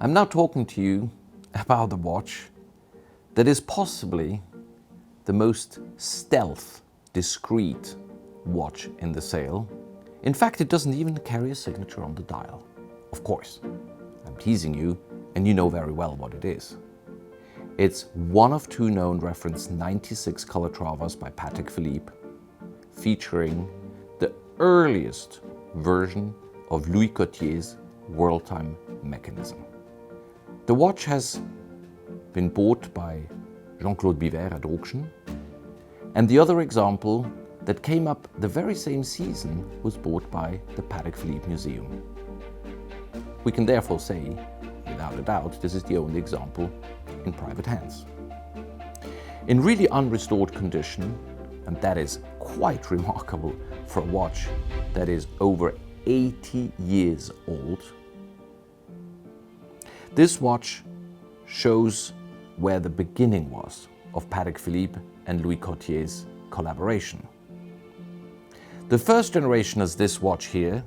I'm now talking to you about the watch that is possibly the most stealth, discreet watch in the sale. In fact, it doesn't even carry a signature on the dial. Of course, I'm teasing you, and you know very well what it is. It's one of two known reference 96 Calatravas by Patek Philippe, featuring the earliest version of Louis Gautier's world time mechanism. The watch has been bought by Jean-Claude Biver at auction, and the other example that came up the very same season was bought by the Patek Philippe Museum. We can therefore say, without a doubt, this is the only example in private hands. In really unrestored condition, and that is quite remarkable for a watch that is over 80 years old, this watch shows where the beginning was of Patek Philippe and Louis Gautier's collaboration. The first generation of this watch here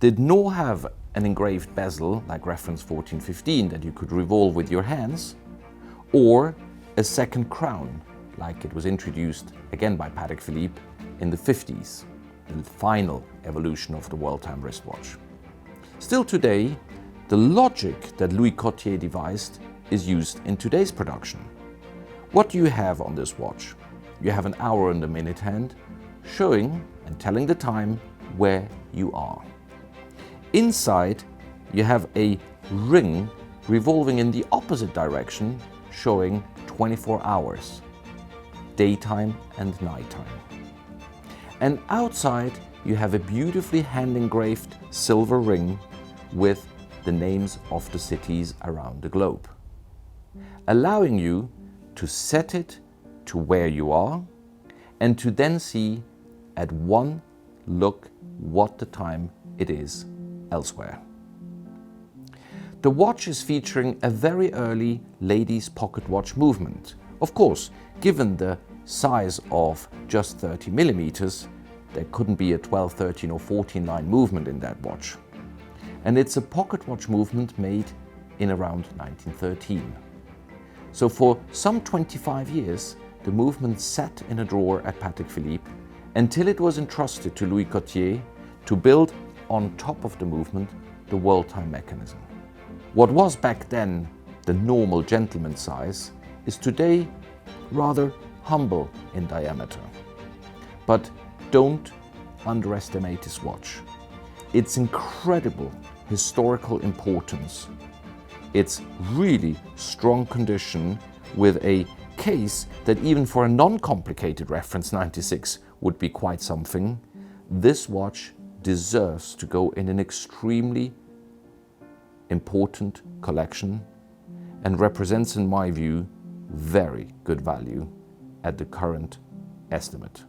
did not have an engraved bezel like reference 1415 that you could revolve with your hands, or a second crown like it was introduced again by Patek Philippe in the 50s, the final evolution of the world time wristwatch. Still today, the logic that Louis Gautier devised is used in today's production. What do you have on this watch? You have an hour and a minute hand showing and telling the time where you are. Inside, you have a ring revolving in the opposite direction, showing 24 hours, daytime and nighttime. And outside, you have a beautifully hand-engraved silver ring with the names of the cities around the globe, allowing you to set it to where you are and to then see at one look what the time it is elsewhere. The watch is featuring a very early ladies' pocket watch movement. Of course, given the size of just 30 millimeters, there couldn't be a 12, 13 or 14 line movement in that watch. And it's a pocket watch movement made in around 1913. So for some 25 years, the movement sat in a drawer at Patek Philippe until it was entrusted to Louis Gautier to build on top of the movement the world time mechanism. What was back then the normal gentleman size is today rather humble in diameter. But don't underestimate this watch. Its incredible historical importance, its really strong condition with a case that even for a non-complicated reference 96 would be quite something, this watch deserves to go in an extremely important collection and represents, in my view, very good value at the current estimate.